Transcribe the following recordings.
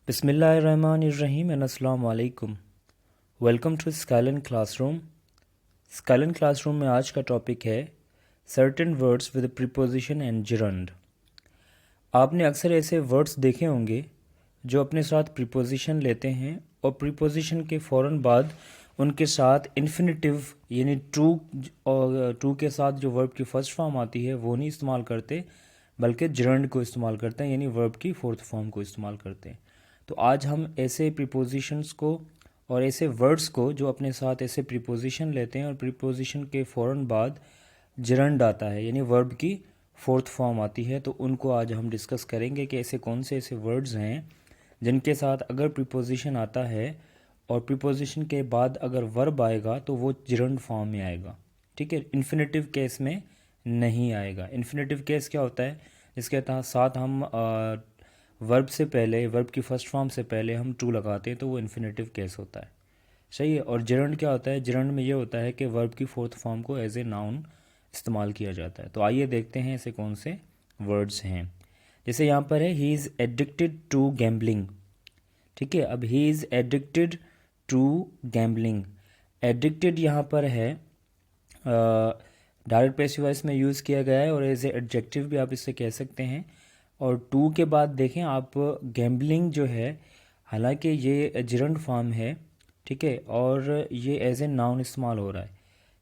बिस्मिल्लाहिर्रहमानिर्रहीम एंड अस्सलाम वालेकुम। Welcome to Skylan classroom. Skylan classroom में आज का टॉपिक है certain words with preposition and gerund. आपने अक्सर ऐसे वर्ड्स देखे होंगे जो अपने साथ प्रीपोजिशन लेते हैं और प्रीपोजिशन के फ़ौरन बाद उनके साथ इन्फिनेटिव यानी टू के साथ जो वर्ब की फ़र्स्ट फॉर्म आती है वो नहीं इस्तेमाल करते, बल्कि जिरंड को इस्तेमाल करते हैं, यानी वर्ब की फोर्थ फॉर्म को इस्तेमाल करते हैं। तो आज हम ऐसे प्रीपोजिशंस को और ऐसे वर्ड्स को जो अपने साथ ऐसे प्रीपोजिशन लेते हैं और प्रीपोजिशन के फ़ौरन बाद जिरंड आता है यानी वर्ब की फोर्थ फॉर्म आती है, तो उनको आज हम डिस्कस करेंगे कि ऐसे कौन से ऐसे वर्ड्स हैं जिनके साथ अगर प्रीपोजिशन आता है और प्रीपोजिशन के बाद अगर वर्ब आएगा तो वो जिरंड फॉर्म में आएगा। ठीक है, इन्फिनेटिव केस में नहीं आएगा। इन्फिनेटिव केस क्या होता है? इसके साथ हम वर्ब से पहले, वर्ब की फर्स्ट फॉर्म से पहले हम टू लगाते हैं तो वो इन्फिनेटिव केस होता है। सही है। और जिरंड क्या होता है? जिरंड में ये होता है कि वर्ब की फोर्थ फॉर्म को एज ए नाउन इस्तेमाल किया जाता है। तो आइए देखते हैं ऐसे कौन से वर्ड्स हैं। जैसे यहाँ पर है he is addicted to gambling. ठीक है, अब he is addicted to gambling. Addicted यहाँ पर है डायरेक्ट पैसिव वॉइस में यूज़ किया गया है और एज ए एडजेक्टिव भी आप इससे कह सकते हैं। और टू के बाद देखें आप, गैम्बलिंग जो है हालांकि ये जिरंड फॉर्म है, ठीक है, और ये एज ए नाउन इस्तेमाल हो रहा है।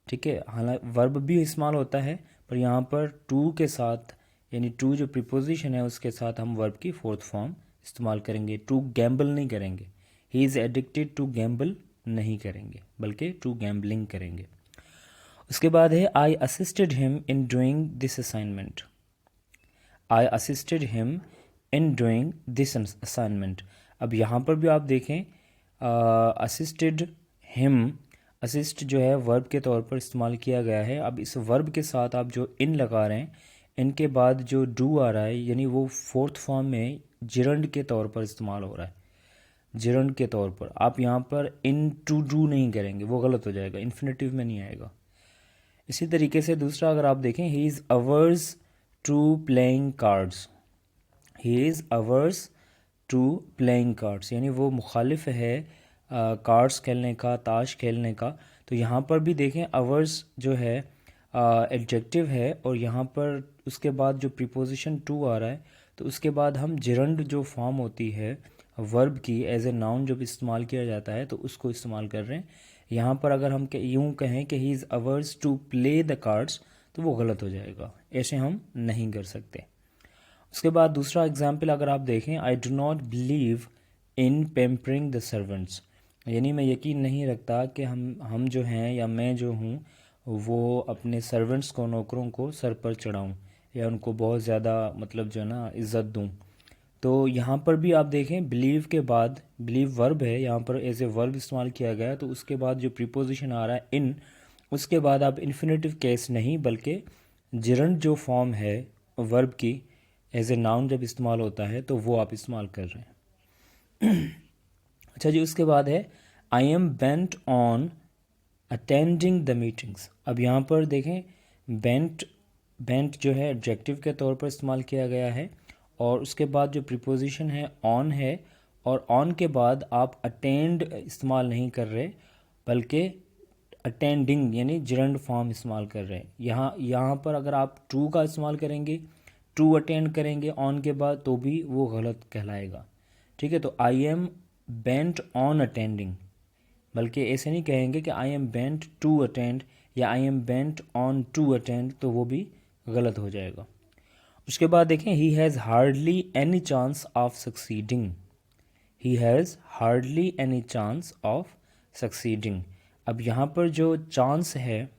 ठीक है, हालांकि वर्ब भी इस्तेमाल होता है पर यहाँ पर टू के साथ यानी टू जो प्रीपोजिशन है उसके साथ हम वर्ब की फोर्थ फॉर्म इस्तेमाल करेंगे। टू गैम्बल नहीं करेंगे, he is addicted to gamble नहीं करेंगे, बल्कि टू गैम्बलिंग करेंगे। उसके बाद है I assisted him in doing this assignment. I assisted him in doing this assignment. अब यहाँ पर भी आप देखें असिस्टेड हिम, असिस्ट जो है वर्ब के तौर पर इस्तेमाल किया गया है। अब इस वर्ब के साथ आप जो इन लगा रहे हैं, इनके बाद जो डू आ रहा है यानी वो फोर्थ फॉर्म में जिरंड के तौर पर इस्तेमाल हो रहा है। जिरंड के तौर पर आप यहाँ पर इन टू डू नहीं करेंगे, वो गलत हो जाएगा, इन्फिनेटिव में नहीं आएगा। इसी तरीके से दूसरा अगर आप देखें, he is averse to playing cards. He is averse to playing cards यानी वो मुखालिफ है कार्ड्स खेलने का, ताश खेलने का। तो यहाँ पर भी देखें अवर्स जो है एडजेक्टिव है और यहाँ पर उसके बाद जो प्रीपोजिशन टू आ रहा है तो उसके बाद हम जिरंड जो फॉर्म होती है वर्ब की एज ए नाउन जब इस्तेमाल किया जाता है तो उसको इस्तेमाल कर रहे हैं। यहाँ पर अगर हम यूँ कहें कि he is averse to play the cards तो वो गलत हो जाएगा, ऐसे हम नहीं कर सकते। उसके बाद दूसरा एग्जाम्पल अगर आप देखें, I do not believe in pampering the servants, यानी मैं यकीन नहीं रखता कि हम जो हैं या मैं जो हूँ वो अपने सर्वेंट्स को, नौकरों को सर पर चढ़ाऊँ या उनको बहुत ज़्यादा मतलब जो है ना इज़्ज़त दूँ। तो यहाँ पर भी आप देखें बिलीव के बाद, बिलीव वर्ब है, यहाँ पर एज ए वर्ब इस्तेमाल किया गया है, तो उसके बाद जो प्रीपोजिशन आ रहा है इन, उसके बाद आप इन्फिनेटिव केस नहीं बल्कि जिरंड जो फॉर्म है वर्ब की एज ए नाउन जब इस्तेमाल होता है तो वो आप इस्तेमाल कर रहे हैं। अच्छा जी, उसके बाद है आई am bent on attending the meetings. अब यहाँ पर देखें बेंट जो है एडजेक्टिव के तौर पर इस्तेमाल किया गया है और उसके बाद जो प्रीपोजिशन है ऑन है और ऑन के बाद आप अटेंड इस्तेमाल नहीं कर रहे बल्कि अटेंडिंग यानी जिरंड फॉर्म इस्तेमाल कर रहे हैं। यहाँ पर अगर आप टू का इस्तेमाल करेंगे, टू अटेंड करेंगे ऑन के बाद तो भी वो गलत कहलाएगा। ठीक है, तो I am bent on attending, बल्कि ऐसे नहीं कहेंगे कि I am bent to attend या I am bent on to attend, तो वो भी गलत हो जाएगा। उसके बाद देखें, he has hardly any chance of succeeding. He has hardly any chance of succeeding. अब यहाँ पर जो चांस है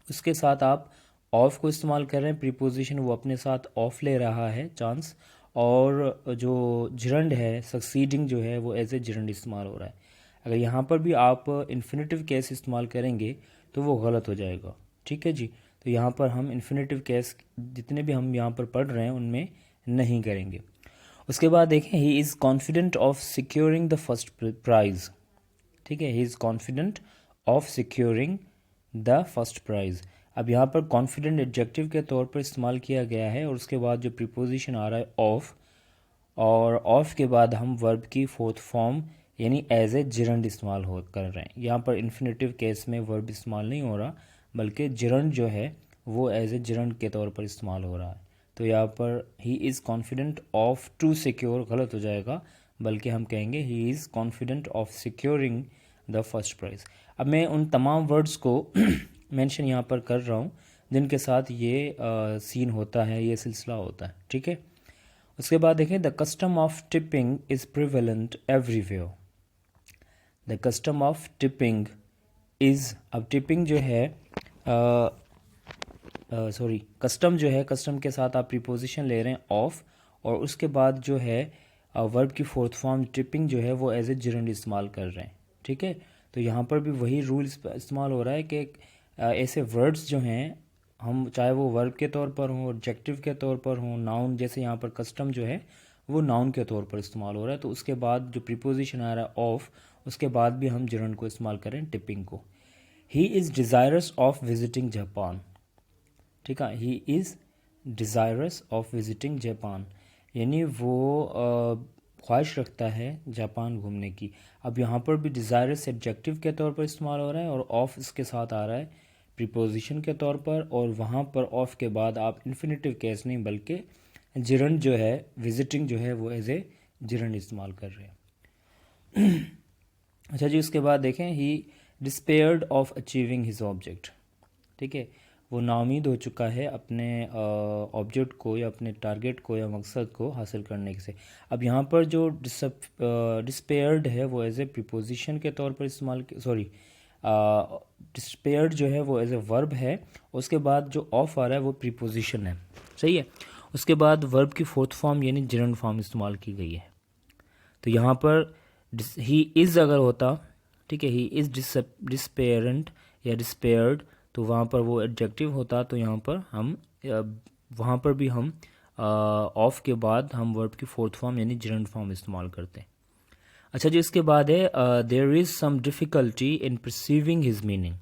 उसके साथ आप ऑफ को इस्तेमाल कर रहे हैं, प्रीपोजिशन वो अपने साथ ऑफ ले रहा है चांस, और जो जिरंड है सक्सीडिंग जो है वो एज ए जिरंड इस्तेमाल हो रहा है। अगर यहाँ पर भी आप इन्फिनेटिव केस इस्तेमाल करेंगे तो वो गलत हो जाएगा। ठीक है जी, तो यहाँ पर हम इन्फिनेटिव केस जितने भी हम यहाँ पर पढ़ रहे हैं उनमें नहीं करेंगे। उसके बाद देखें, he is confident of securing the first price. ठीक है, he is confident of securing the first prize. अब यहाँ पर कॉन्फिडेंट एडजेक्टिव के तौर पर इस्तेमाल किया गया है और उसके बाद जो प्रीपोजिशन आ रहा है ऑफ, और ऑफ के बाद हम वर्ब की फोर्थ फॉर्म यानी एज ए जिरंड इस्तेमाल हो कर रहे हैं। यहाँ पर इन्फिनेटिव केस में वर्ब इस्तेमाल नहीं हो रहा, बल्कि जिरंड जो है वो एज ए जिरंड के तौर पर इस्तेमाल हो रहा है। तो यहाँ पर he is confident of to secure गलत हो जाएगा, बल्कि हम कहेंगे he is confident of securing the first prize. अब मैं उन तमाम वर्ड्स को मेंशन यहाँ पर कर रहा हूँ जिनके साथ ये सीन होता है, ये सिलसिला होता है, ठीक है। उसके बाद देखें, the custom of tipping is prevalent everywhere. The custom of tipping is, अब टिपिंग जो है कस्टम जो है, कस्टम के साथ आप प्रीपोजिशन ले रहे हैं ऑफ, और उसके बाद जो है वर्ब की फोर्थ फॉर्म टिपिंग जो है वो एज ए जिरंड इस्तेमाल कर रहे हैं, ठीक है। तो यहाँ पर भी वही रूल इस्तेमाल हो रहा है कि ऐसे वर्ड्स जो हैं, हम चाहे वो वर्ब के तौर पर हों, ऑब्जेक्टिव के तौर पर हों, नाउन, जैसे यहाँ पर कस्टम जो है वो नाउन के तौर पर इस्तेमाल हो रहा है, तो उसके बाद जो प्रीपोजिशन आ रहा है ऑफ, उसके बाद भी हम जिरंड को इस्तेमाल करें टिपिंग को। He is desirous of visiting Japan, ठीक है। He is desirous of visiting Japan, यानी वो ख्वाहिश रखता है जापान घूमने की। अब यहाँ पर भी डिज़ायरस एडजेक्टिव के तौर पर इस्तेमाल हो रहा है, और ऑफ इसके साथ आ रहा है प्रीपोजिशन के तौर पर, और वहाँ पर ऑफ के बाद आप इन्फिनेटिव केस नहीं बल्कि जिरंड जो है, विजिटिंग जो है वो एज ए जिरंड इस्तेमाल कर रहे हैं। अच्छा जी, उसके बाद देखें, he despaired of achieving his object, ठीक है। वो नाउमीद हो चुका है अपने ऑब्जेक्ट को या अपने टारगेट को या मकसद को हासिल करने से। अब यहाँ पर जो डिस्पेयर्ड है वो एज ए प्रीपोजिशन के तौर पर इस्तेमाल, डिस्पेयर्ड जो है वो एज ए वर्ब है, उसके बाद जो ऑफ आ रहा है वो प्रीपोजिशन है, सही है। उसके बाद वर्ब की फोर्थ फॉर्म यानी जिरंड फॉर्म इस्तेमाल की गई है। तो यहाँ पर ही इज़ अगर होता, ठीक है, ही इज़ डिस्पेयरेंट या डिस्पेयर्ड, तो वहाँ पर वो एडजेक्टिव होता, तो यहाँ पर हम वहाँ पर भी हम ऑफ के बाद हम वर्ब की फोर्थ फॉर्म यानी जिरंड फॉर्म इस्तेमाल करते हैं। अच्छा जी, इसके बाद है there is some difficulty in perceiving his meaning.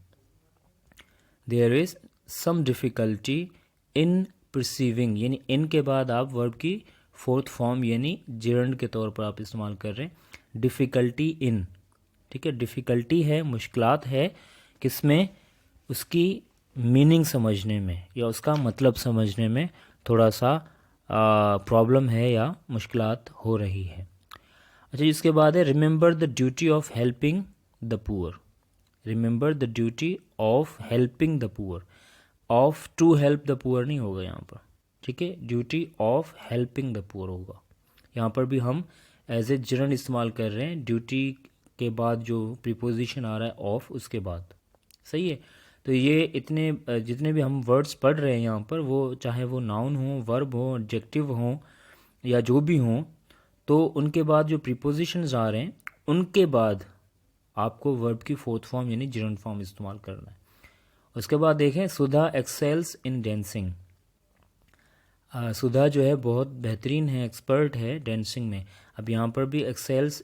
There is some difficulty in perceiving, यानी इन के बाद आप वर्ब की फोर्थ फॉर्म यानी जिरंड के तौर पर आप इस्तेमाल कर रहे हैं। डिफ़िकल्टी इन, ठीक है, डिफ़िकल्टी है, मुश्किलात है, किसमें, उसकी मीनिंग समझने में या उसका मतलब समझने में थोड़ा सा प्रॉब्लम है या मुश्किलात हो रही है। अच्छा, इसके बाद है remember the duty of helping the poor. Remember the duty of helping the poor, of to help the poor नहीं होगा यहाँ पर, ठीक है, duty of helping the poor होगा। यहाँ पर भी हम एज ए जिरंड इस्तेमाल कर रहे हैं, ड्यूटी के बाद जो प्रीपोजिशन आ रहा है ऑफ, उसके बाद, सही है। तो ये इतने जितने भी हम वर्ड्स पढ़ रहे हैं यहाँ पर, वो चाहे वो नाउन हो, वर्ब हो, एडजेक्टिव हो या जो भी हों, तो उनके बाद जो प्रीपोजिशंस आ रहे हैं उनके बाद आपको वर्ब की फोर्थ फॉर्म यानी जिरंड फॉर्म इस्तेमाल करना है। उसके बाद देखें, सुधा एक्सेल्स इन डांसिंग। सुधा जो है बहुत बेहतरीन है, एक्सपर्ट है डांसिंग में। अब यहाँ पर भी एक्सेल्स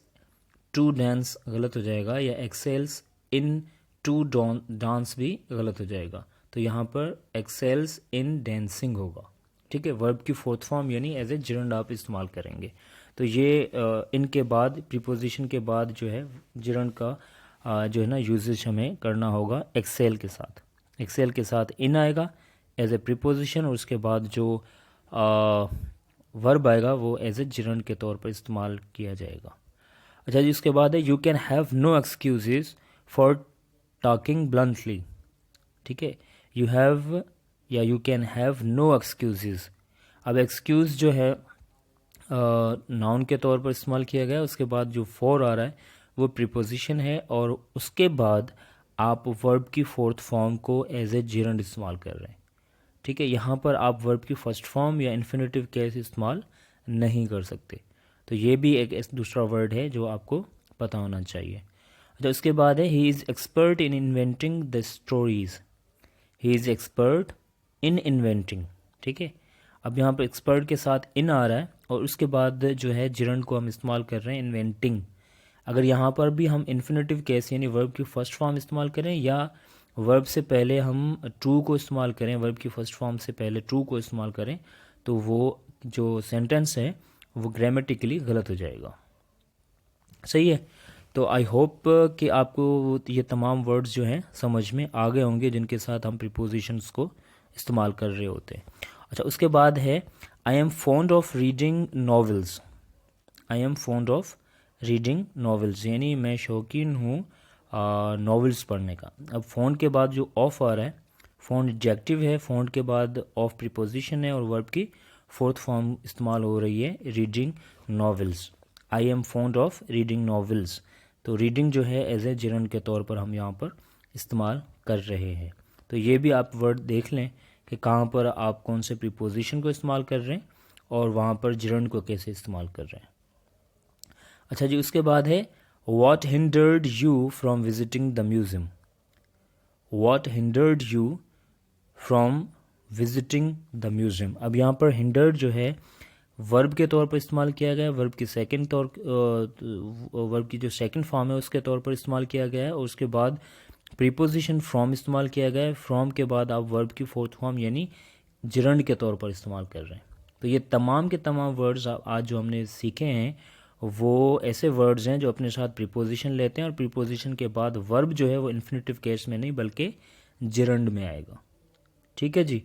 टू डांस गलत हो जाएगा, या एक्सेल्स इन टू डांस भी गलत हो जाएगा। तो यहाँ पर एक्सेल्स इन डांसिंग होगा, ठीक है। वर्ब की फोर्थ फॉर्म यानी एज ए जिरंड आप इस्तेमाल करेंगे। तो ये इनके बाद प्रीपोजिशन के बाद जो है जिरंड का जो है ना यूजेज हमें करना होगा एक्सेल के साथ। एक्सेल के साथ इन आएगा एज ए प्रीपोजिशन, और उसके बाद जो वर्ब आएगा वो एज ए जिरंड के तौर पर इस्तेमाल किया जाएगा। अच्छा जी, उसके बाद है you can have no excuses for talking bluntly, ठीक है। यू हैव या you can have no excuses. अब एक्सक्यूज़ जो है नाउन के तौर पर इस्तेमाल किया गया, उसके बाद जो फॉर आ रहा है वो प्रीपोजिशन है, और उसके बाद आप वर्ब की फोर्थ फॉर्म को एज ए जिरंड इस्तेमाल कर रहे हैं, ठीक है। यहाँ पर आप वर्ब की फर्स्ट फॉर्म या इन्फिनेटिव केस इस्तेमाल नहीं कर सकते। तो ये भी एक दूसरा वर्ड है जो आपको पता होना चाहिए। तो इसके बाद है he is expert in inventing the stories. He is expert in inventing, ठीक है। अब यहाँ पर एक्सपर्ट के साथ इन आ रहा है, और उसके बाद जो है जिरंड को हम इस्तेमाल कर रहे हैं इन्वेंटिंग। अगर यहाँ पर भी हम इन्फिनेटिव केस यानी वर्ब की फर्स्ट फॉर्म इस्तेमाल करें, या वर्ब से पहले हम ट्रू को इस्तेमाल करें, वर्ब की फर्स्ट फॉर्म से पहले ट्रू को इस्तेमाल करें, तो वो जो सेंटेंस है वो ग्रामेटिकली गलत हो जाएगा। सही है। तो आई होप कि आपको ये तमाम वर्ड्स जो हैं समझ में आ गए होंगे जिनके साथ हम प्रीपोजिशंस को इस्तेमाल कर रहे होते हैं। अच्छा, उसके बाद है I am fond of reading novels. I am fond of reading novels यानी मैं शौकीन हूँ नॉवेल्स पढ़ने का। अब फ़ॉन्ड के बाद जो ऑफ आ रहा है, फ़ॉन्ड एडजेक्टिव है, फ़ॉन्ड के बाद ऑफ प्रीपोजिशन है और वर्ब की फोर्थ फॉर्म इस्तेमाल हो रही है reading novels. I am fond of reading novels, तो रीडिंग जो है एज ए जिरन के तौर पर हम यहाँ पर इस्तेमाल कर रहे हैं। तो ये भी आप वर्ड देख लें कि कहाँ पर आप कौन से प्रीपोजिशन को इस्तेमाल कर रहे हैं और वहाँ पर जिरन को कैसे इस्तेमाल कर रहे हैं। अच्छा जी, उसके बाद है What hindered you from visiting the museum? What hindered you from visiting the museum? अब यहाँ पर hindered जो है वर्ब के तौर पर इस्तेमाल किया गया है, वर्ब की वर्ब की जो सेकंड फॉर्म है उसके तौर पर इस्तेमाल किया गया है और उसके बाद प्रीपोजिशन फ्रॉम इस्तेमाल किया गया है। फ्रॉम के बाद आप वर्ब की फोर्थ फॉर्म यानी जिरंड के तौर पर इस्तेमाल कर रहे हैं। तो ये तमाम के तमाम वर्ड्स आज जो हमने सीखे हैं वो ऐसे वर्ड्स हैं जो अपने साथ प्रीपोजिशन लेते हैं और प्रीपोजिशन के बाद वर्ब जो है वो इन्फिनेटिव केस में नहीं बल्कि जिरंड में आएगा। ठीक है जी।